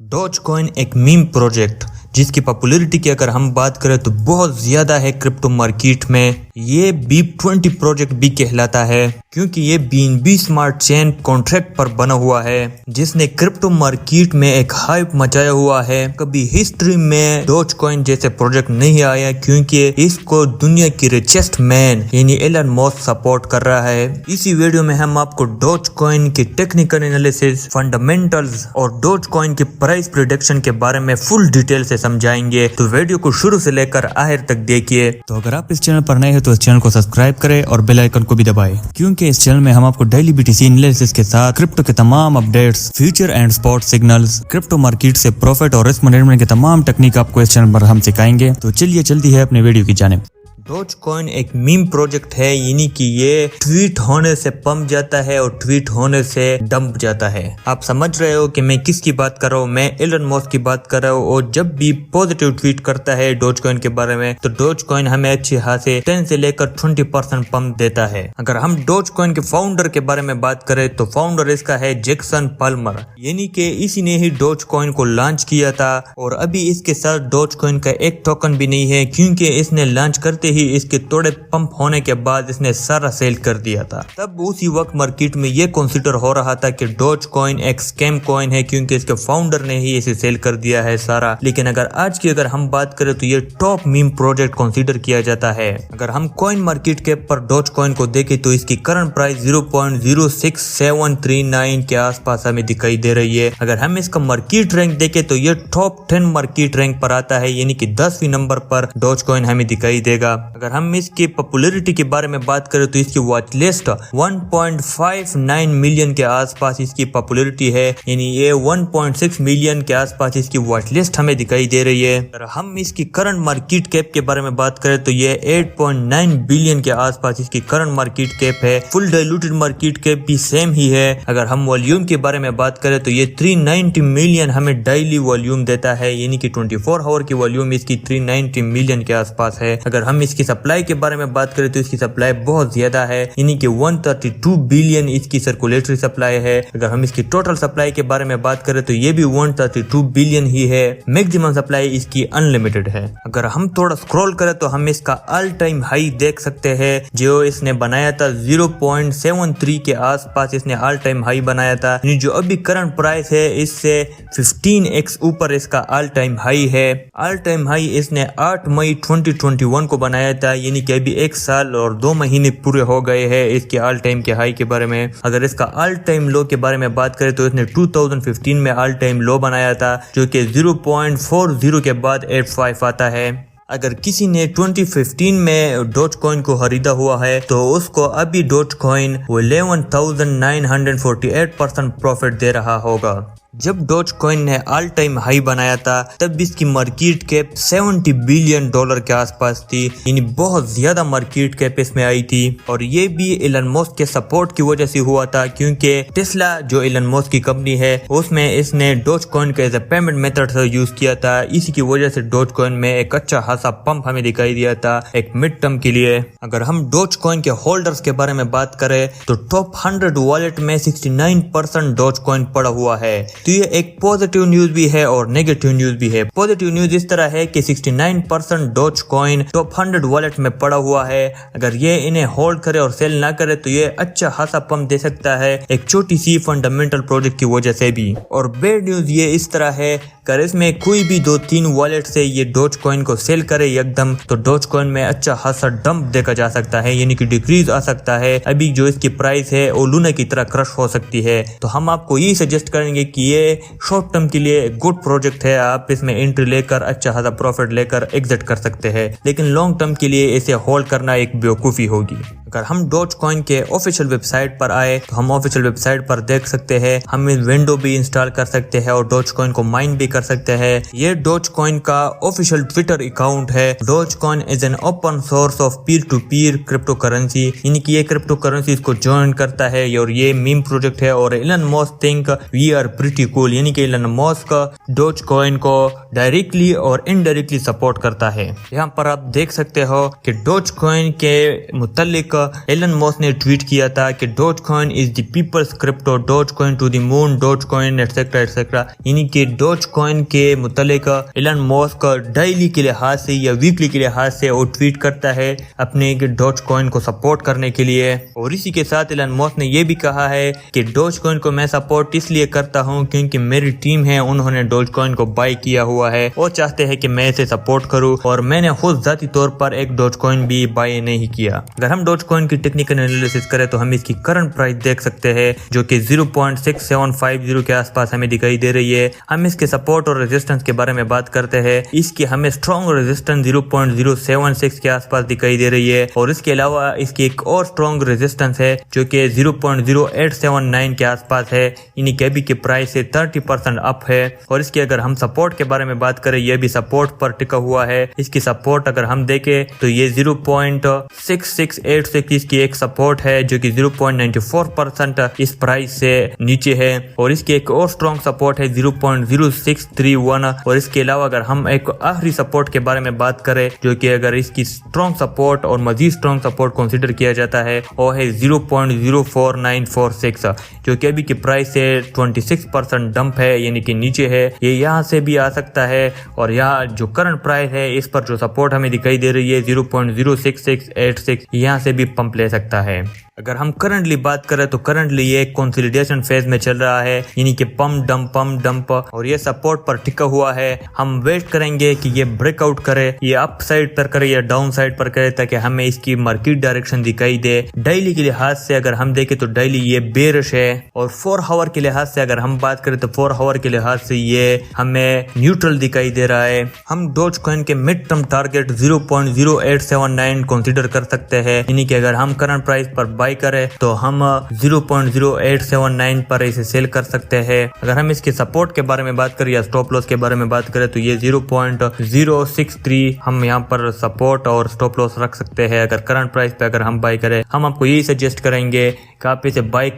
Doge coin एक meme project जिसकी popularity की अगर हम बात करें तो बहुत ज्यादा है क्रिप्टो मार्केट में। ये BEEP20 प्रोजेक्ट भी कहलाता है क्योंकि ये BNB स्मार्ट चेन कॉन्ट्रैक्ट पर बना हुआ है जिसने क्रिप्टो मार्केट में एक हाइप मचाया हुआ है। कभी हिस्ट्री में डॉज कॉइन जैसे प्रोजेक्ट नहीं आया क्योंकि इसको दुनिया की रिचेस्ट मैन यानी एलन मस्क सपोर्ट कर रहा है। इसी वीडियो में हम आपको डॉज कॉइन की टेक्निकल एनालिसिस, फंडामेंटल्स और डॉज कॉइन की प्राइस प्रेडिक्शन के बारे में फुल डिटेल से समझाएंगे, तो वीडियो को शुरू से लेकर आखिर तक देखिए। तो अगर आप इस चैनल पर नए हैं तो इस चैनल को सब्सक्राइब करें और बेल आइकन को भी दबाएं क्योंकि इस चैनल में हम आपको डेली BTC एनालिसिस के साथ क्रिप्टो के तमाम updates, future and spot signals, crypto market से प्रॉफिट और रिस्क मैनेजमेंट के तमाम टेक्निक आपको इस चैनल पर हम सिखाएंगे। तो चलिए चलती है अपने वीडियो की जानिब। डॉज कॉइन एक मीम प्रोजेक्ट है, यानी कि ये ट्वीट होने से पंप जाता है और ट्वीट होने से डंप जाता है। आप समझ रहे हो कि मैं किसकी बात कर रहा हूँ, मैं एलन मस्क की बात कर रहा हूँ। और जब भी पॉजिटिव ट्वीट करता है डॉज कॉइन के बारे में तो डॉज कॉइन हमें अच्छी खासे 10 से लेकर 20% पंप देता है। अगर हम डॉज कॉइन के फाउंडर के बारे में बात करें तो फाउंडर इसका है जैक्सन पाल्मर, यानी कि इसी ने ही डॉज कॉइन को लॉन्च किया था। और अभी इसके साथ डॉज कॉइन का एक टोकन भी नहीं है क्योंकि इसने लॉन्च करते ही इसके थोड़े पंप होने के बाद इसने सारा सेल कर दिया था। तब उसी वक्त मार्केट में ये कंसीडर हो रहा था कि डॉज कॉइन एक स्कैम कॉइन है क्योंकि इसके फाउंडर ने ही इसे सेल कर दिया है सारा। लेकिन अगर आज की हम बात करें तो ये टॉप मीम प्रोजेक्ट कंसीडर किया जाता है। अगर हम कॉइन मार्केट कैप पर डॉज कॉइन को देखें तो इसकी करंट प्राइस 0.06739 के आसपास हमें दिखाई दे रही है। अगर हम इसका मार्केट रैंक देखें तो ये टॉप 10 मार्केट रैंक पर आता है, यानी कि 10वीं नंबर पर डॉज कॉइन हमें दिखाई देगा। अगर हम इसकी पॉपुलैरिटी के बारे में बात करें तो इसकी वॉच लिस्ट 1.59 मिलियन के आसपास इसकी पॉपुलैरिटी है, यानी ये 1.6 मिलियन के आसपास इसकी वॉच लिस्ट हमें दिखाई दे रही है। अगर हम इसकी करंट मार्केट कैप के बारे में बात करें तो ये 8.9 बिलियन के आसपास इसकी करंट मार्केट कैप है। फुल डाइल्यूटेड मार्केट कैप भी सेम ही है। अगर हम वॉल्यूम के बारे में बात करें तो ये 390 मिलियन हमें डेली वॉल्यूम देता है, यानी कि 24 आवर की वॉल्यूम इसकी 390 मिलियन के आसपास है। अगर हम इसकी सप्लाई के बारे में बात करें तो इसकी सप्लाई बहुत ज्यादा है, यानी कि 132 बिलियन इसकी सर्कुलेटरी सप्लाई है। अगर हम इसकी टोटल सप्लाई के बारे में बात करें तो ये भी 132 बिलियन ही है। मैक्सिमम सप्लाई इसकी अनलिमिटेड है। अगर हम थोड़ा स्क्रॉल करें तो हम इसका ऑल टाइम हाई देख सकते हैं जो इसने बनाया था 0.73 के आसपास इसने ऑल टाइम हाई बनाया था। जो अभी करंट प्राइस है इससे 15x ऊपर इसका ऑल टाइम हाई है। ऑल टाइम हाई इसने 8 मई 2021 को बनाया था, यानी कि अभी 1 साल और 2 महीने पूरे हो गए हैं इसके ऑल टाइम के हाई के बारे में। अगर इसका ऑल टाइम लो के बारे में बात करें तो इसने 2015 में ऑल टाइम लो बनाया था जो कि 0.40 के बाद 85 आता है। अगर किसी ने 2015 में डॉज कॉइन को खरीदा हुआ है तो उसको अभी डॉज कॉइन 11,948% प्रॉफिट दे रहा होगा। जब डॉज कॉइन ने ऑल टाइम हाई बनाया था तब इसकी मार्केट कैप $70 बिलियन के आसपास थी, यानी बहुत ज्यादा मार्केट कैप इसमें आई थी। और ये भी एलन मस्क के सपोर्ट की वजह से हुआ था क्योंकि टेस्ला जो एलन मस्क की कंपनी है उसमें इसने डॉज कॉइन का as a payment method use किया था। इसी की वजह से डॉज कॉइन में एक अच्छा खासा पंप हमें दिखाई दिया था एक मिड टर्म के लिए। अगर हम डॉज कॉइन के होल्डर्स के बारे में बात करें तो टॉप 100 वॉलेट में 69% डॉज कॉइन पड़ा हुआ है। तो ये एक पॉजिटिव न्यूज भी है और नेगेटिव न्यूज भी है। पॉजिटिव न्यूज इस तरह है कि 69% डॉज कॉइन टॉप 100 वॉलेट में पड़ा हुआ है। अगर ये इन्हें होल्ड करे और सेल ना करे तो ये अच्छा खासा पंप दे सकता है एक छोटी सी फंडामेंटल प्रोजेक्ट की वजह से भी। और बैड न्यूज ये इस तरह है अगर इसमें कोई भी 2-3 वॉलेट से ये डॉज कॉइन को सेल करे एकदम तो डॉज कॉइन में अच्छा खासा डंप देखा जा सकता है, यानी कि डिक्रीज आ सकता है। अभी जो इसकी प्राइस है वो लूना की तरह क्रश हो सकती है। तो हम आपको यही सजेस्ट करेंगे कि ये शॉर्ट टर्म के लिए गुड प्रोजेक्ट है, आप इसमें एंट्री लेकर अच्छा खासा प्रॉफिट लेकर एग्जिट कर सकते हैं। लेकिन लॉन्ग टर्म के लिए इसे होल्ड करना एक बेवकूफ़ी होगी। अगर हम डॉज कॉइन के ऑफिशियल वेबसाइट पर आए तो हम ऑफिशियल वेबसाइट पर देख सकते हैं, हम विंडो भी इंस्टॉल कर सकते हैं और डॉज कॉइन को माइन भी कर सकते हैं। ये डॉज कॉइन का ऑफिशियल ट्विटर अकाउंट है। Dogecoin is an open source of peer to peer cryptocurrency, यानी कि ये क्रिप्टो करेंसी इसको ज्वाइन करता है और ये मीम प्रोजेक्ट है। और Elon Musk think we are pretty cool, यानी कि एलन मस्क डॉज कॉइन को डायरेक्टली और इनडायरेक्टली सपोर्ट करता है। यहाँ पर आप देख सकते हो कि डॉज कॉइन के मुतालिक एलन मस्क ने ट्वीट किया था कि Dogecoin is the people's crypto, Dogecoin to the moon, Dogecoin etcetera etcetera. यानी कि डोजकॉइन के मुतालिक एलन मस्क डेली के लिहाज से या वीकली के लिहाज से वो ट्वीट करता है अपने डोजकॉइन को सपोर्ट करने के लिए। और इसी के साथ एलन मस्क ने यह भी कहा है कि डोजकॉइन को मैं सपोर्ट इसलिए करता हूं क्योंकि मेरी टीम है, उन्होंने डोजकॉइन को बाय किया हुआ है और चाहते हैं कि मैं इसे सपोर्ट करूं, और मैंने खुद जाती तौर पर एक डोजकॉइन भी बाय नहीं किया। अगर हम डोजकॉइन की टेक्निकल एनालिसिस करें तो हम इसकी करंट प्राइस देख सकते हैं जो कि 0.6750 के आसपास हमें दिखाई दे रही है। हम इसके सपोर्ट और रेजिस्टेंस के बारे में बात करते हैं। इसकी हमें स्ट्रॉन्ग रेजिस्टेंस 0.076 के आसपास दिखाई दे रही है, और इसके अलावा इसकी एक और स्ट्रॉन्ग रेजिस्टेंस है जो कि 0.0879 के आसपास है। यानी कि अभी की प्राइस से 30% अप है। और इसके अगर हम सपोर्ट के बारे में बात करें, यह भी सपोर्ट पर टिका हुआ है। इसकी सपोर्ट अगर हम देखें तो ये 0.6686 इसकी एक सपोर्ट है जो कि 0.94% इस प्राइस से नीचे है, और इसकी एक और स्ट्रॉन्ग सपोर्ट है 0.0631। और इसके अलावा अगर हम एक आखिरी सपोर्ट के बारे में बात करें जो कि अगर इसकी स्ट्रॉन्ग सपोर्ट और मजीद स्ट्रॉन्ग सपोर्ट कंसीडर किया जाता है वो है 0.04946 जो कि अभी की प्राइस से 26% डंप है, यानी कि नीचे है। ये यहाँ से भी आ सकता है, और यहाँ जो करंट प्राइस है इस पर जो सपोर्ट हमें दिखाई दे रही है 0.06686 यहाँ से भी पंप ले सकता है। अगर हम करंटली बात करें तो करंटली ये कंसोलिडेशन फेज में चल रहा है, यानी कि पंप डंप, और ये सपोर्ट पर टिका हुआ है। हम वेट करेंगे कि ये ब्रेकआउट करे, ये अप साइड पर करे या डाउन साइड पर करे, ताकि हमें इसकी मार्केट डायरेक्शन दिखाई दे। डेली के लिहाज से अगर हम देखें तो डेली ये बेरिश है, और 4 आवर के लिहाज से अगर हम बात करें तो 4 आवर के लिहाज से ये हमें न्यूट्रल दिखाई दे रहा है। हम डोजकॉइन के मिड टर्म टारगेट 0.0879 कंसीडर कर सकते हैं, यानी कि अगर हम करंट प्राइस पर बाय करें तो हम 0.0879 पर इसे सेल कर सकते हैं। अगर हम इसके सपोर्ट के बारे में बात करें या स्टॉप लॉस के बारे में बात करें तो ये 0.063 हम यहाँ पर सपोर्ट और स्टॉप लॉस रख सकते हैं। अगर करंट प्राइस पे अगर हम बाय करें, हम आपको यही सजेस्ट करेंगे कि आप इसे बाय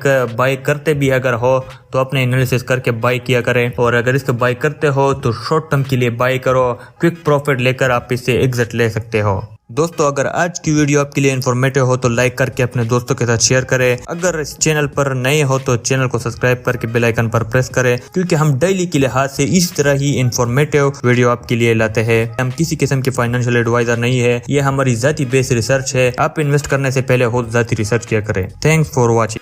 करते भी अगर हो तो अपने एनालिसिस करके बाय किया करें, और अगर इसको बाय करते हो तो शॉर्ट टर्म के लिए बाय करो, क्विक प्रॉफिट लेकर आप इससे एग्जिट ले सकते हो। दोस्तों, अगर आज की वीडियो आपके लिए इन्फॉर्मेटिव हो तो लाइक करके अपने दोस्तों के साथ शेयर करें। अगर इस चैनल पर नए हो तो चैनल को सब्सक्राइब करके बेल आइकन पर प्रेस करें, क्योंकि हम डेली के लिहाज से इस तरह ही इन्फॉर्मेटिव वीडियो आपके लिए लाते हैं। हम किसी किस्म के फाइनेंशियल एडवाइजर नहीं है, ये हमारी जाती बेस्ड रिसर्च है। आप इन्वेस्ट करने से पहले खुद जाती रिसर्च किया करें। Thanks for watching.